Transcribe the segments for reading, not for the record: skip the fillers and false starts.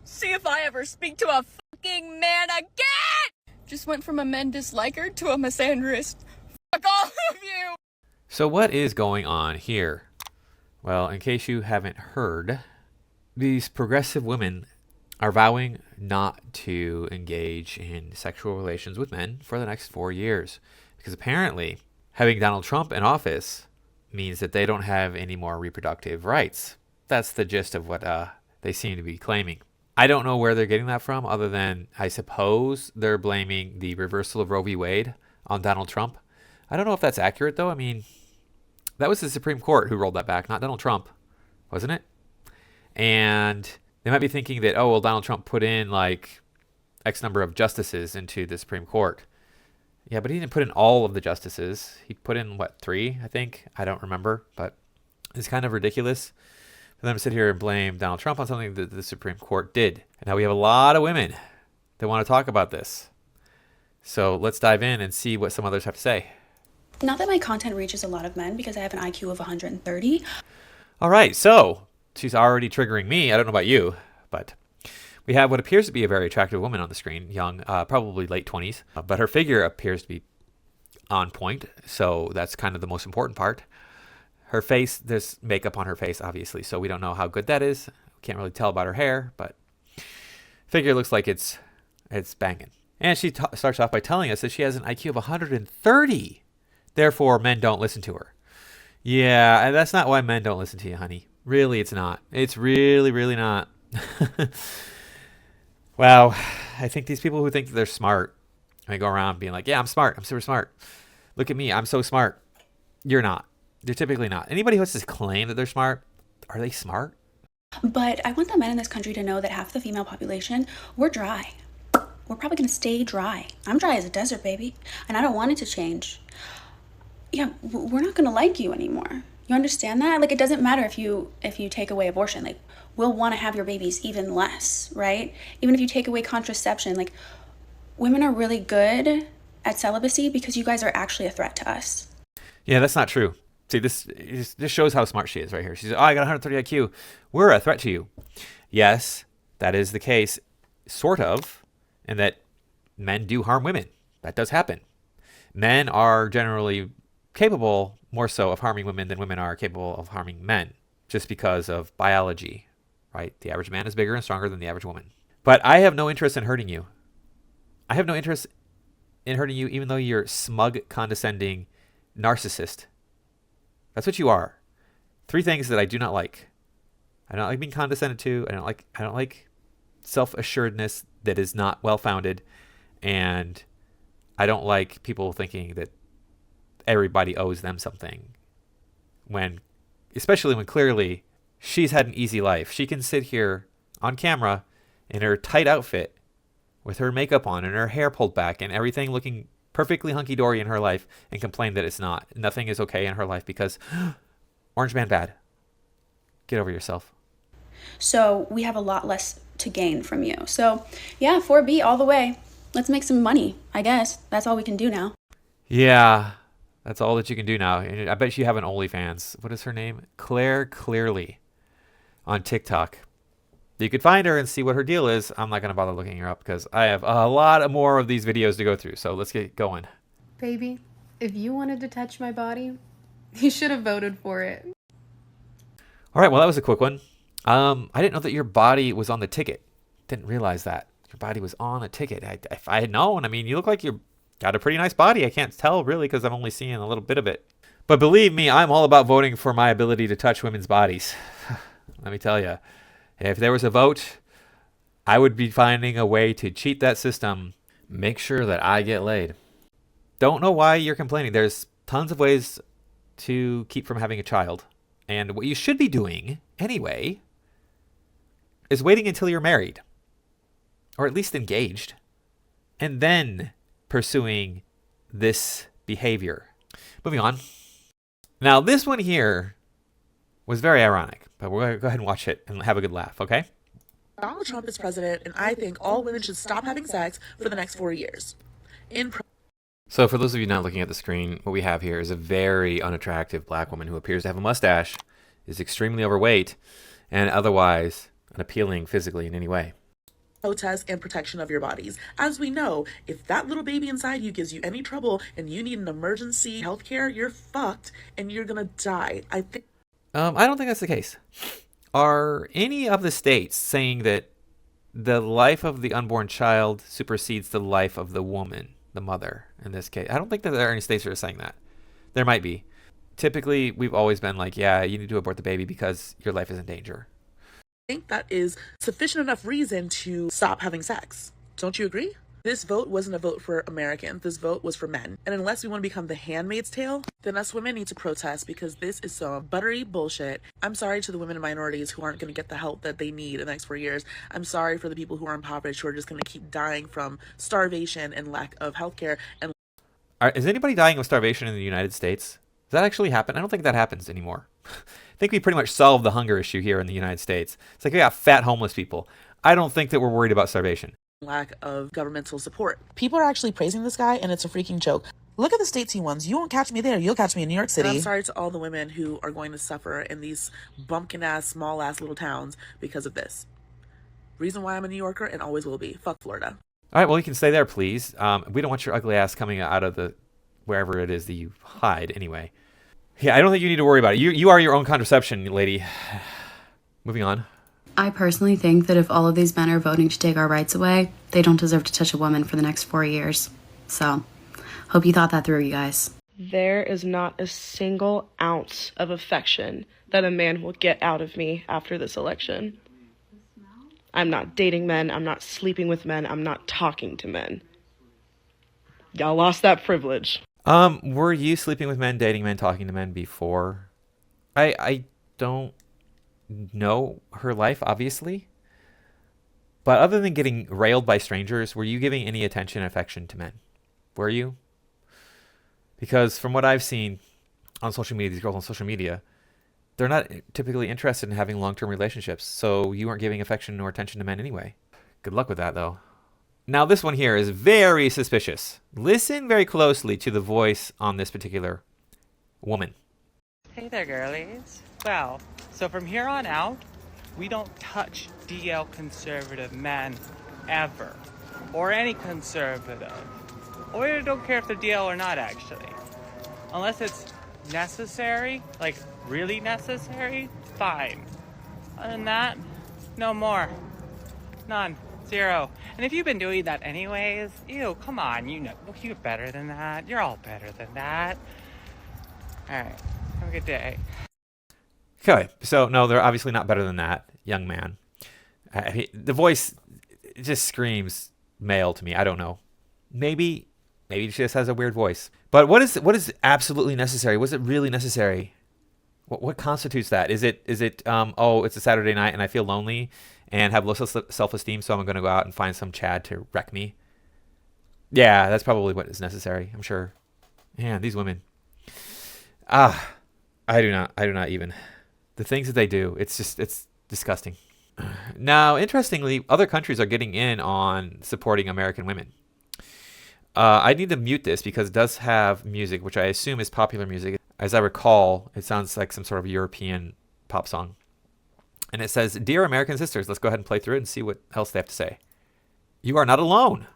See if I ever speak to a fucking man again! Just went from a men disliker to a misandrist. Fuck all of you! So what is going on here? Well, in case you haven't heard, these progressive women are vowing not to engage in sexual relations with men for the next 4 years. Because apparently, having Donald Trump in office means that they don't have any more reproductive rights. That's the gist of what they seem to be claiming. I don't know where they're getting that from, other than I suppose they're blaming the reversal of Roe v. Wade on Donald Trump. I don't know if that's accurate, though. I mean, that was the Supreme Court who rolled that back, not Donald Trump, wasn't it? And they might be thinking that, oh, well, Donald Trump put in like X number of justices into the Supreme Court. Yeah, but he didn't put in all of the justices. He put in, what, 3, I think? I don't remember, but it's kind of ridiculous for them to sit here and blame Donald Trump on something that the Supreme Court did. And now we have a lot of women that want to talk about this. So let's dive in and see what some others have to say. Not that my content reaches a lot of men because I have an IQ of 130. All right, so she's already triggering me. I don't know about you, but we have what appears to be a very attractive woman on the screen, young, probably late 20s, but her figure appears to be on point, so that's kind of the most important part. Her face, there's makeup on her face, obviously, so we don't know how good that is. Can't really tell about her hair, but figure looks like it's banging. And she starts off by telling us that she has an IQ of 130. Therefore, men don't listen to her. Yeah, and that's not why men don't listen to you, honey. Really, it's not. It's really, really not. Wow, I think these people who think they're smart, they go around being like, yeah, I'm smart. I'm super smart. Look at me. I'm so smart. You're not. You're typically not. Anybody who has to claim that they're smart, are they smart? But I want the men in this country to know that half the female population, we're dry. We're probably going to stay dry. I'm dry as a desert, baby. And I don't want it to change. Yeah, we're not going to like you anymore. You understand that? Like, it doesn't matter if you take away abortion. Like, we'll want to have your babies even less, right? Even if you take away contraception, like, women are really good at celibacy because you guys are actually a threat to us. Yeah, that's not true. See, this shows how smart she is right here. She's, oh, I got 130 IQ. We're a threat to you. Yes, that is the case, sort of, in that men do harm women. That does happen. Men are generally capable more so of harming women than women are capable of harming men, just because of biology, right? The average man is bigger and stronger than the average woman. But I have no interest in hurting you. I have no interest in hurting you, even though you're smug, condescending narcissist. That's what you are. 3 things that I do not like. I don't like being condescended to. I don't like self-assuredness that is not well-founded, and I don't like people thinking that everybody owes them something, especially when clearly she's had an easy life. She can sit here on camera in her tight outfit with her makeup on and her hair pulled back and everything looking perfectly hunky-dory in her life and complain that it's not. Nothing is okay in her life because Orange Man bad. Get over yourself. So we have a lot less to gain from you. So yeah, 4B all the way. Let's make some money, I guess. That's all we can do now. Yeah, that's all that you can do now. And I bet you have an OnlyFans. What is her name? Claire Clearly on TikTok. You could find her and see what her deal is. I'm not going to bother looking her up because I have a lot more of these videos to go through. So let's get going. Baby, if you wanted to touch my body, you should have voted for it. All right, well, that was a quick one. I didn't know that your body was on the ticket. Didn't realize that. Your body was on a ticket. If I had known, I mean, you look like you got a pretty nice body. I can't tell really because I'm only seeing a little bit of it. But believe me, I'm all about voting for my ability to touch women's bodies. Let me tell you. If there was a vote, I would be finding a way to cheat that system. Make sure that I get laid. Don't know why you're complaining. There's tons of ways to keep from having a child. And what you should be doing, anyway, is waiting until you're married. Or at least engaged. And then pursuing this behavior. Moving on. Now, this one here was very ironic, but we're going to go ahead and watch it and have a good laugh, okay? Donald Trump is president, and I think all women should stop having sex for the next 4 years. So for those of you not looking at the screen, what we have here is a very unattractive black woman who appears to have a mustache, is extremely overweight, and otherwise unappealing physically in any way. protest and protection of your bodies. As we know, if that little baby inside you gives you any trouble and you need an emergency healthcare, you're fucked and you're gonna die. I don't think that's the case. Are any of the states saying that the life of the unborn child supersedes the life of the woman, the mother, in this case? I don't think that there are any states that are saying that. There might be. Typically, we've always been like, yeah, you need to abort the baby because your life is in danger. think that is sufficient enough reason to stop having sex. Don't you agree? This vote wasn't a vote for Americans. This vote was for men. And unless we want to become the handmaid's tale, then us women need to protest because this is some buttery bullshit. I'm sorry to the women and minorities who aren't going to get the help that they need in the next 4 years. I'm sorry for the people who are impoverished who are just going to keep dying from starvation and lack of healthcare. And Is anybody dying of starvation in the United States? Does that actually happen? I don't think that happens anymore. I think we pretty much solved the hunger issue here in the United States. It's like we got fat homeless people. I don't think that we're worried about starvation. Lack of governmental support. People are actually praising this guy, and it's a freaking joke. Look at the states he wins. You won't catch me there. You'll catch me in New York City. And I'm sorry to all the women who are going to suffer in these bumpkin-ass, small-ass little towns because of this. Reason why I'm a New Yorker and always will be. Fuck Florida. All right, well, you can stay there, please. We don't want your ugly ass coming out of the wherever it is that you hide anyway. Yeah, I don't think you need to worry about it. You are your own contraception, lady. Moving on. I personally think that if all of these men are voting to take our rights away, they don't deserve to touch a woman for the next 4 years. So, hope you thought that through, you guys. There is not a single ounce of affection that a man will get out of me after this election. I'm not dating men, I'm not sleeping with men, I'm not talking to men. Y'all lost that privilege. Were you sleeping with men, dating men, talking to men before? I don't know her life, obviously. But other than getting railed by strangers, were you giving any attention and affection to men? Were you? Because from what I've seen on social media, these girls on social media, they're not typically interested in having long-term relationships. So you weren't giving affection or attention to men anyway. Good luck with that, though. Now, this one here is very suspicious. Listen very closely to the voice on this particular woman. Hey there, girlies. Well, so from here on out, we don't touch DL conservative men ever. Or any conservative. Or I don't care if they're DL or not, actually. Unless it's necessary, like really necessary, fine. Other than that, no more. None. Zero. And if you've been doing that anyways, ew, come on, you know, you're better than that. You're all better than that. Alright, have a good day. Okay, so no, they're obviously not better than that, young man. The voice just screams male to me. I don't know. Maybe she just has a weird voice. But what is absolutely necessary? Was it really necessary? What constitutes that? Is it oh, it's a Saturday night and I feel lonely and have low self-esteem, so I'm going to go out and find some Chad to wreck me? Yeah, that's probably what is necessary, I'm sure. Man, these women. I do not even. The things that they do, it's disgusting. Now, interestingly, other countries are getting in on supporting American women. I need to mute this because it does have music, which I assume is popular music. As I recall, it sounds like some sort of European pop song. And it says, "Dear American sisters," let's go ahead and play through it and see what else they have to say. "You are not alone."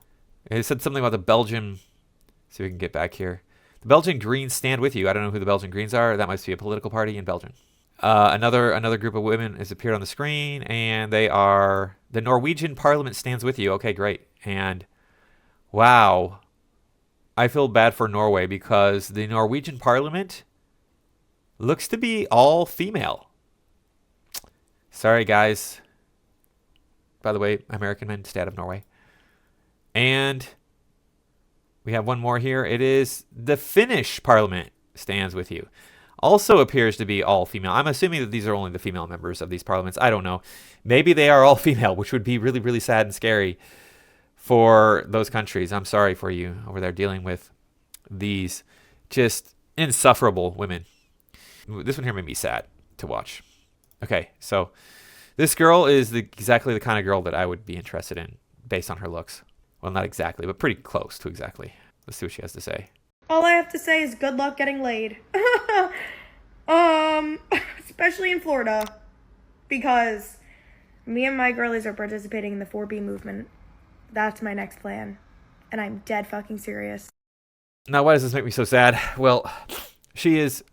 It said something about the Belgian, see if we can get back here. "The Belgian Greens stand with you." I don't know who the Belgian Greens are. That must be a political party in Belgium. Another group of women has appeared on the screen, and they are, "The Norwegian Parliament stands with you." Okay, great. And wow, I feel bad for Norway because the Norwegian Parliament looks to be all female. Sorry, guys. By the way, American men, stay out of Norway. And we have one more here. It is the Finnish Parliament stands with you. Also appears to be all female. I'm assuming that these are only the female members of these parliaments. I don't know. Maybe they are all female, which would be really, really sad and scary for those countries. I'm sorry for you over there dealing with these just insufferable women. This one here made me sad to watch. Okay, so this girl is exactly the kind of girl that I would be interested in based on her looks. Well, not exactly, but pretty close to exactly. Let's see what she has to say. All I have to say is good luck getting laid. Especially in Florida. Because Me and my girlies are participating in the 4B movement. That's my next plan. And I'm dead fucking serious. Now, why does this make me so sad? Well, she is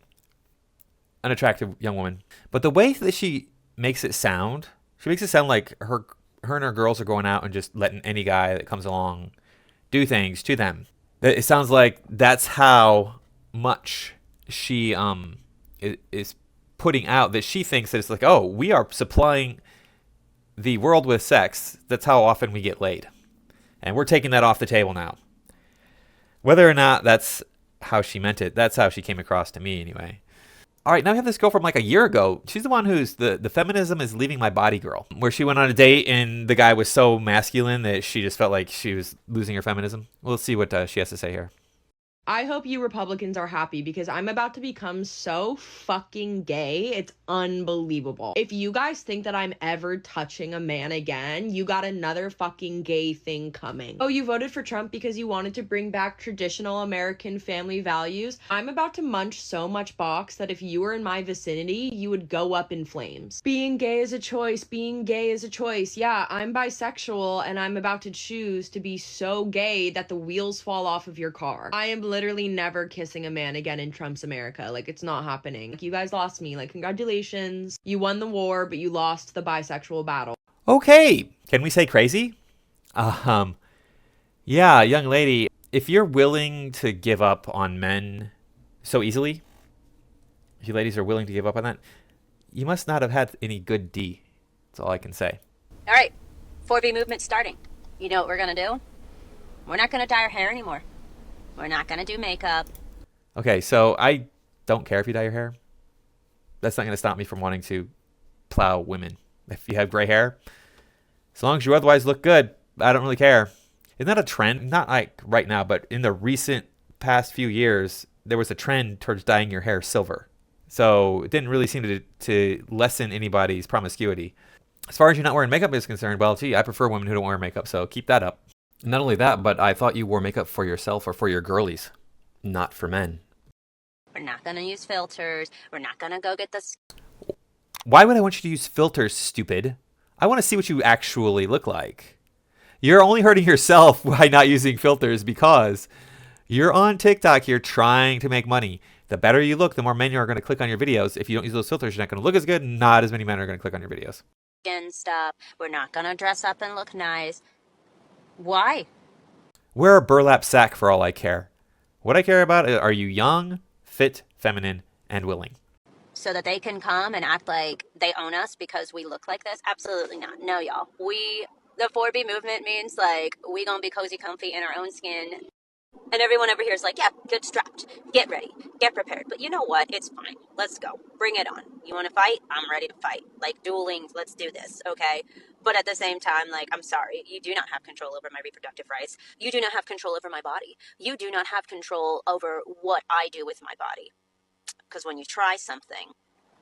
an attractive young woman. But the way that she makes it sound like her and her girls are going out and just letting any guy that comes along do things to them. It sounds like that's how much she is putting out, that she thinks that it's like, oh, we are supplying the world with sex. That's how often we get laid. And we're taking that off the table now. Whether or not that's how she meant it, that's how she came across to me anyway. All right, now we have this girl from like a year ago. She's the one who's the feminism is leaving my body girl, where she went on a date and the guy was so masculine that she just felt like she was losing her feminism. Well, let's see what she has to say here. I hope you Republicans are happy because I'm about to become so fucking gay. It's unbelievable. If you guys think that I'm ever touching a man again, you got another fucking gay thing coming. Oh, you voted for Trump because you wanted to bring back traditional American family values? I'm about to munch so much box that if you were in my vicinity, you would go up in flames. Being gay is a choice. Being gay is a choice. Yeah, I'm bisexual and I'm about to choose to be so gay that the wheels fall off of your car. I am literally never kissing a man again in Trump's America. Like, it's not happening. Like, you guys lost me. Like, congratulations. You won the war, but you lost the bisexual battle. Okay, can we say crazy? Yeah, young lady, if you're willing to give up on men so easily, if you ladies are willing to give up on that, you must not have had any good D. That's all I can say. All right, 4B movement starting. You know what we're gonna do? We're not gonna dye our hair anymore. We're not gonna do makeup. Okay, so I don't care if you dye your hair. That's not going to stop me from wanting to plow women. If you have gray hair, as long as you otherwise look good, I don't really care. Isn't that a trend? Not like right now, but in the recent past few years, there was a trend towards dyeing your hair silver. So it didn't really seem to lessen anybody's promiscuity. As far as you not wearing makeup is concerned, well, gee, I prefer women who don't wear makeup, so keep that up. Not only that, but I thought you wore makeup for yourself or for your girlies, not for men. We're not gonna use filters. We're not gonna go get this. Why would I want you to use filters, stupid? I want to see what you actually look like. You're only hurting yourself by not using filters because you're on TikTok here trying to make money. The better you look, the more men are going to click on your videos. If you don't use those filters, you're not going to look as good. Not as many men are going to click on your videos. Stuff. We're not gonna dress up and look nice. Why? Wear a burlap sack for all I care. What I care about are you young, fit, feminine, and willing. So that they can come and act like they own us because we look like this? Absolutely not. No, y'all. The 4B movement means, like, we gonna be cozy, comfy in our own skin. And everyone over here is like, yeah, get strapped, get ready, get prepared. But you know what? It's fine. Let's go. Bring it on. You want to fight? I'm ready to fight. Like, dueling, let's do this, okay? But at the same time, like, I'm sorry. You do not have control over my reproductive rights. You do not have control over my body. You do not have control over what I do with my body. Because when you try something,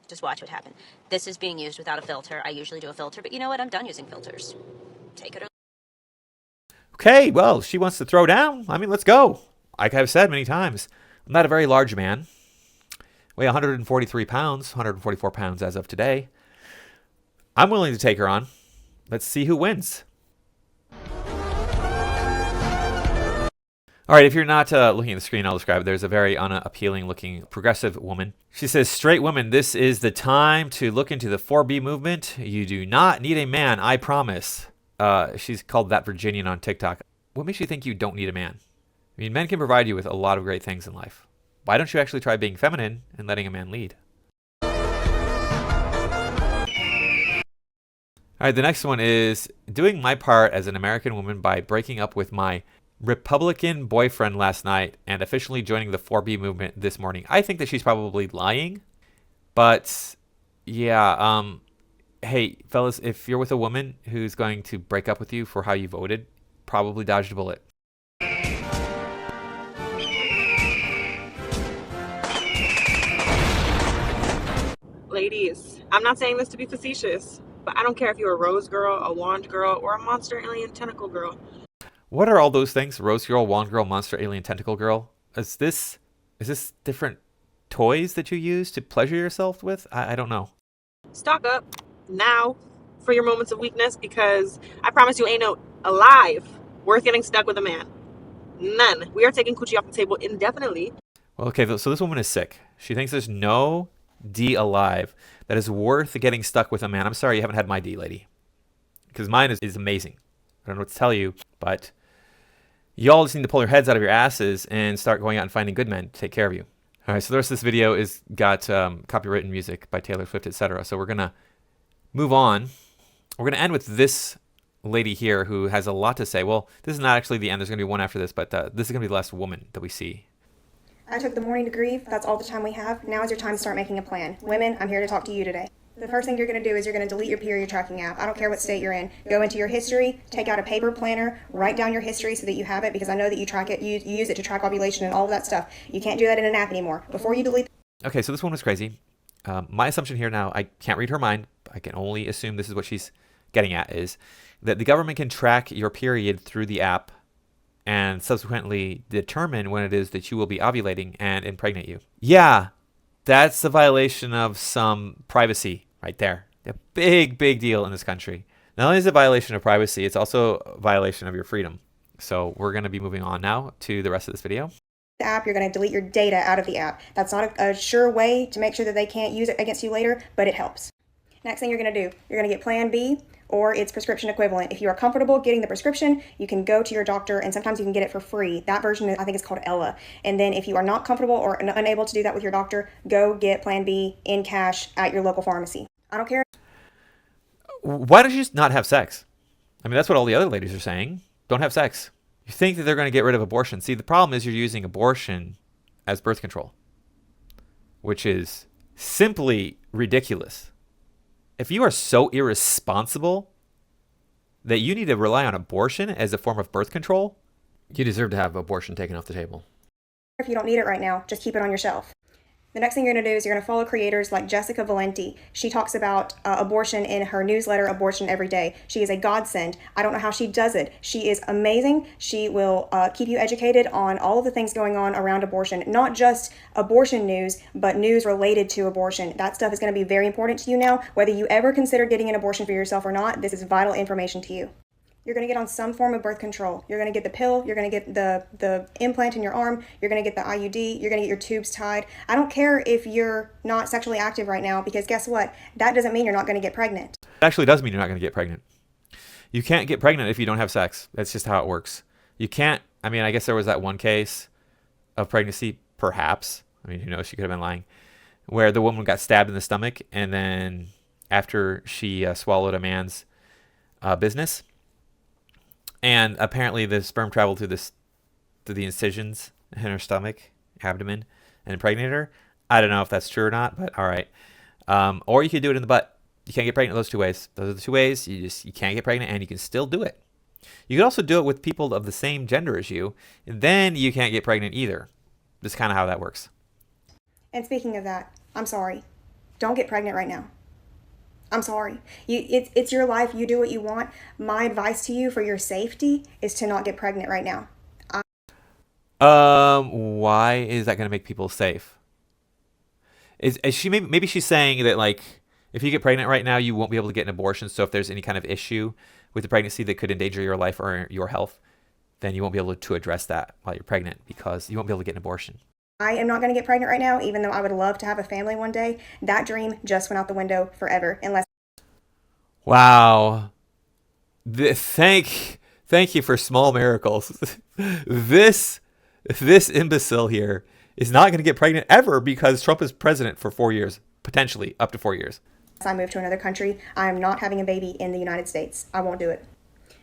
just watch what happens. This is being used without a filter. I usually do a filter, but you know what? I'm done using filters. Take it or... Okay, well, she wants to throw down. I mean, let's go. Like I've said many times, I'm not a very large man. Weigh 143 pounds, 144 pounds as of today. I'm willing to take her on. Let's see who wins. All right, if you're not looking at the screen, I'll describe it. There's a very unappealing looking progressive woman. She says, straight women, this is the time to look into the 4B movement. You do not need a man, I promise. She's called That Virginian on TikTok. What makes you think you don't need a man? I mean, men can provide you with a lot of great things in life. Why don't you actually try being feminine and letting a man lead? All right, the next one is doing my part as an American woman by breaking up with my Republican boyfriend last night and officially joining the 4B movement this morning. I think that she's probably lying, but yeah, hey, fellas, if you're with a woman who's going to break up with you for how you voted, probably dodged a bullet. Ladies, I'm not saying this to be facetious, but I don't care if you're a rose girl, a wand girl, or a monster alien tentacle girl. What are all those things? Rose girl, wand girl, monster, alien, tentacle girl? Is this different toys that you use to pleasure yourself with? I don't know. Stock up now. for your moments of weakness, because I promise you ain't no alive worth getting stuck with a man. None. We are taking coochie off the table indefinitely. Well, okay, so this woman is sick. She thinks there's no D alive that is worth getting stuck with a man. I'm sorry you haven't had my D, lady. Because mine is amazing. I don't know what to tell you, but y'all just need to pull your heads out of your asses and start going out and finding good men to take care of you. All right, so the rest of this video is got copywritten music by Taylor Swift, etc. So we're going to move on. We're going to end with this lady here who has a lot to say. Well, this is not actually the end. There's going to be one after this, but this is going to be the last woman that we see. I took the morning to grieve. That's all the time we have. Now is your time to start making a plan. Women, I'm here to talk to you today. The first thing you're going to do is you're going to delete your period tracking app. I don't care what state you're in. Go into your history, take out a paper planner, write down your history so that you have it, because I know that you track it, you use it to track ovulation and all of that stuff. You can't do that in an app anymore. Before you delete. Okay, so this one was crazy. My assumption here now, I can't read her mind. I can only assume this is what she's getting at, is that the government can track your period through the app and subsequently determine when it is that you will be ovulating and impregnate you. Yeah, that's a violation of some privacy right there. A big, big deal in this country. Not only is it a violation of privacy, it's also a violation of your freedom. So we're going to be moving on now to the rest of this video. The app, you're going to delete your data out of the app. That's not a sure way to make sure that they can't use it against you later, but it helps. Next thing you're going to do, you're going to get Plan B or its prescription equivalent. If you are comfortable getting the prescription, you can go to your doctor, and sometimes you can get it for free. That version, I think, is called Ella. And then if you are not comfortable or unable to do that with your doctor, go get Plan B in cash at your local pharmacy. I don't care. Why don't you just not have sex? I mean, that's what all the other ladies are saying. Don't have sex. You think that they're going to get rid of abortion. See, the problem is you're using abortion as birth control, which is simply ridiculous. If you are so irresponsible that you need to rely on abortion as a form of birth control, you deserve to have abortion taken off the table. If you don't need it right now, just keep it on your shelf. The next thing you're going to do is you're going to follow creators like Jessica Valenti. She talks about abortion in her newsletter, Abortion Every Day. She is a godsend. I don't know how she does it. She is amazing. She will keep you educated on all of the things going on around abortion, not just abortion news, but news related to abortion. That stuff is going to be very important to you now. Whether you ever consider getting an abortion for yourself or not, this is vital information to you. You're going to get on some form of birth control. You're going to get the pill. You're going to get the implant in your arm. You're going to get the IUD. You're going to get your tubes tied. I don't care if you're not sexually active right now, because guess what? That doesn't mean you're not going to get pregnant. It actually does mean you're not going to get pregnant. You can't get pregnant if you don't have sex. That's just how it works. You can't. I mean, I guess there was that one case of pregnancy, perhaps. I mean, who knows? She could have been lying. Where the woman got stabbed in the stomach, and then after she swallowed a man's business, and apparently the sperm traveled through the incisions in her stomach, abdomen, and impregnated her. I don't know if that's true or not, but all right. Or you could do it in the butt. You can't get pregnant those two ways. Those are the two ways. You can't get pregnant, and you can still do it. You can also do it with people of the same gender as you, and then you can't get pregnant either. That's kind of how that works. And speaking of that, I'm sorry. Don't get pregnant right now. I'm sorry. It's your life. You do what you want. My advice to you for your safety is to not get pregnant right now. Why is that going to make people safe? Is she maybe she's saying that, like, if you get pregnant right now, you won't be able to get an abortion. So if there's any kind of issue with the pregnancy that could endanger your life or your health, then you won't be able to address that while you're pregnant, because you won't be able to get an abortion. I am not going to get pregnant right now, even though I would love to have a family one day. That dream just went out the window forever. Unless. Wow. Thank you for small miracles. This imbecile here is not going to get pregnant ever because Trump is president for 4 years, potentially up to 4 years. I move to another country, I am not having a baby in the United States. I won't do it.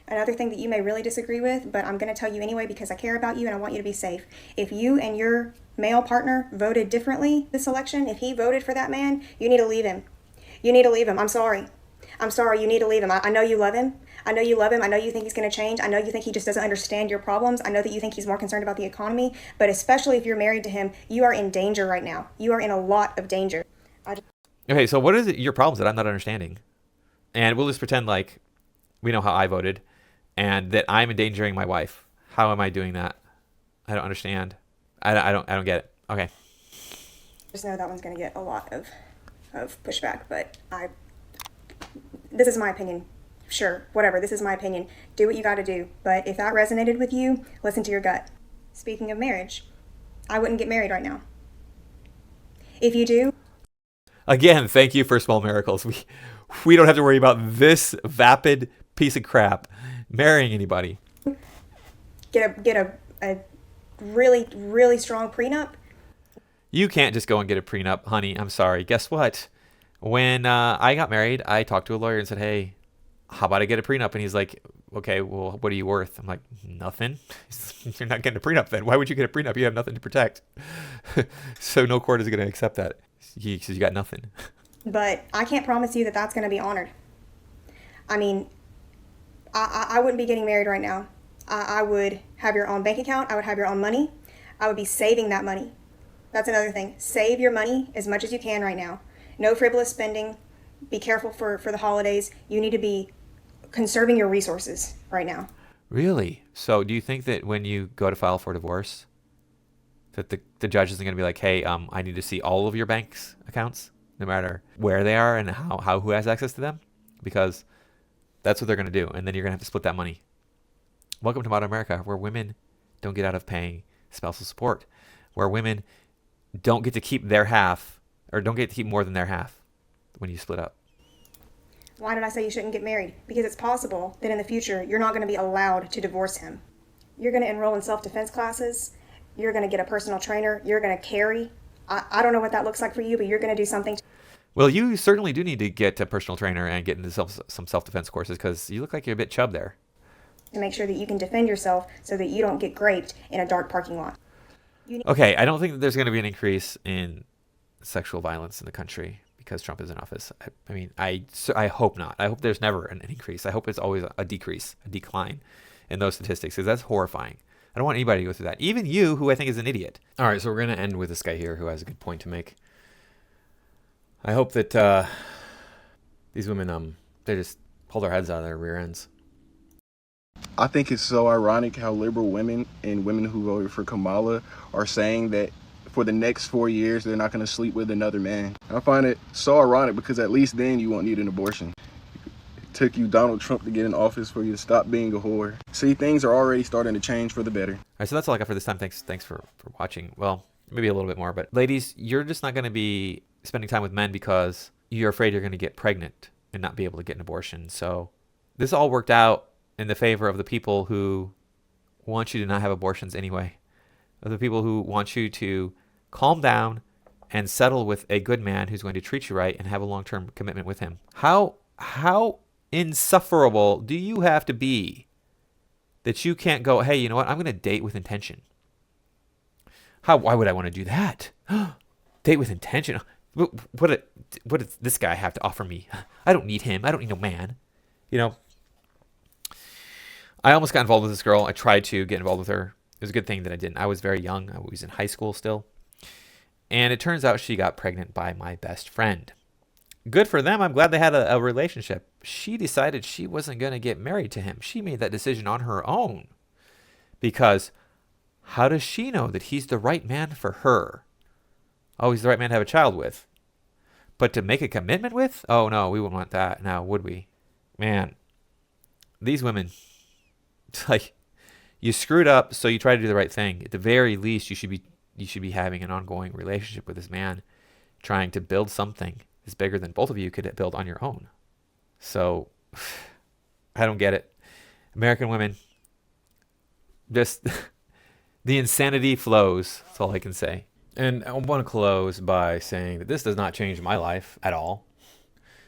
Another thing that you may really disagree with, but I'm going to tell you anyway because I care about you and I want you to be safe. If you and your male partner voted differently this election, if he voted for that man, you need to leave him. You need to leave him. I'm sorry. You need to leave him. I know you love him. I know you love him. I know you think he's going to change. I know you think he just doesn't understand your problems. I know that you think he's more concerned about the economy. But especially if you're married to him, you are in danger right now. You are in a lot of danger. Okay, so what is your problems that I'm not understanding? And we'll just pretend like we know how I voted and that I'm endangering my wife. How am I doing that? I don't understand. I don't get it. Okay. Just know that one's going to get a lot of pushback, but this is my opinion. Sure, whatever, this is my opinion. Do what you gotta do. But if that resonated with you, listen to your gut. Speaking of marriage, I wouldn't get married right now. If you do... Again, thank you for small miracles. We don't have to worry about this vapid piece of crap marrying anybody. Get a really, really strong prenup. You can't just go and get a prenup, honey. I'm sorry. Guess what? When I got married, I talked to a lawyer and said, hey, how about I get a prenup? And he's like, okay, well, what are you worth? I'm like, nothing. You're not getting a prenup then. Why would you get a prenup? You have nothing to protect. So no court is going to accept that. He says you got nothing. But I can't promise you that that's going to be honored. I mean, I wouldn't be getting married right now. I would have your own bank account. I would have your own money. I would be saving that money. That's another thing. Save your money as much as you can right now. No frivolous spending. Be careful for the holidays. You need to be conserving your resources right now. Really? So do you think that when you go to file for divorce, that the judge isn't going to be like, hey, I need to see all of your bank's accounts, no matter where they are and who has access to them? Because that's what they're going to do. And then you're going to have to split that money. Welcome to modern America, where women don't get out of paying spousal support, where women don't get to keep their half, or don't get to keep more than their half when you split up. Why did I say you shouldn't get married? Because it's possible that in the future you're not going to be allowed to divorce him. You're going to enroll in self-defense classes. You're going to get a personal trainer. You're going to carry. I don't know what that looks like for you, but you're going to do something. Well, you certainly do need to get a personal trainer and get into some self-defense courses, because you look like you're a bit chub there. To make sure that you can defend yourself so that you don't get graped in a dark parking lot. Okay, I don't think that there's going to be an increase in sexual violence in the country because Trump is in office. I mean, I hope not. I hope there's never an increase. I hope it's always a decrease, a decline in those statistics, because that's horrifying. I don't want anybody to go through that. Even you, who I think is an idiot. All right, so we're going to end with this guy here who has a good point to make. I hope that these women, they just pull their heads out of their rear ends. I think it's so ironic how liberal women and women who voted for Kamala are saying that for the next 4 years, they're not going to sleep with another man. I find it so ironic, because at least then you won't need an abortion. It took you Donald Trump to get in office for you to stop being a whore. See, things are already starting to change for the better. All right, so that's all I got for this time. Thanks for watching. Well, maybe a little bit more, but ladies, you're just not going to be spending time with men because you're afraid you're going to get pregnant and not be able to get an abortion. So this all worked out in the favor of the people who want you to not have abortions anyway, of the people who want you to calm down and settle with a good man who's going to treat you right and have a long-term commitment with him. How insufferable do you have to be that you can't go, hey, you know what? I'm going to date with intention. Why would I want to do that? Date with intention. What does this guy have to offer me? I don't need him. I don't need no man. You know, I almost got involved with this girl. I tried to get involved with her. It was a good thing that I didn't. I was very young. I was in high school still. And it turns out she got pregnant by my best friend. Good for them. I'm glad they had a relationship. She decided she wasn't going to get married to him. She made that decision on her own. Because how does she know that he's the right man for her? Oh, he's the right man to have a child with. But to make a commitment with? Oh, no, we wouldn't want that now, would we? Man, these women... It's like, you screwed up, so you try to do the right thing. At the very least, you should be having an ongoing relationship with this man, trying to build something that's bigger than both of you could build on your own. So, I don't get it. American women, just the insanity flows. That's all I can say. And I want to close by saying that this does not change my life at all.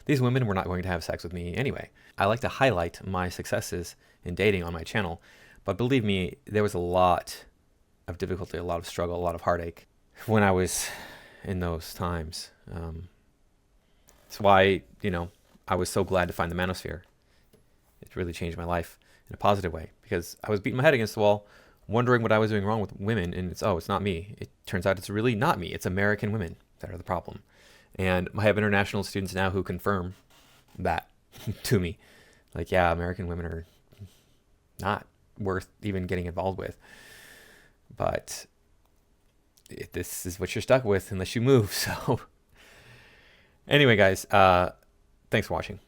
These women were not going to have sex with me anyway. I like to highlight my successes in dating on my channel, but believe me, there was a lot of difficulty, a lot of struggle, a lot of heartache when I was in those times. That's why, I was so glad to find the manosphere. It really changed my life in a positive way, because I was beating my head against the wall, wondering what I was doing wrong with women, and it's not me. It turns out it's really not me. It's American women that are the problem. And I have international students now who confirm that to me. Like, yeah, American women are not worth even getting involved with. But this is what you're stuck with unless you move. So anyway, guys, thanks for watching.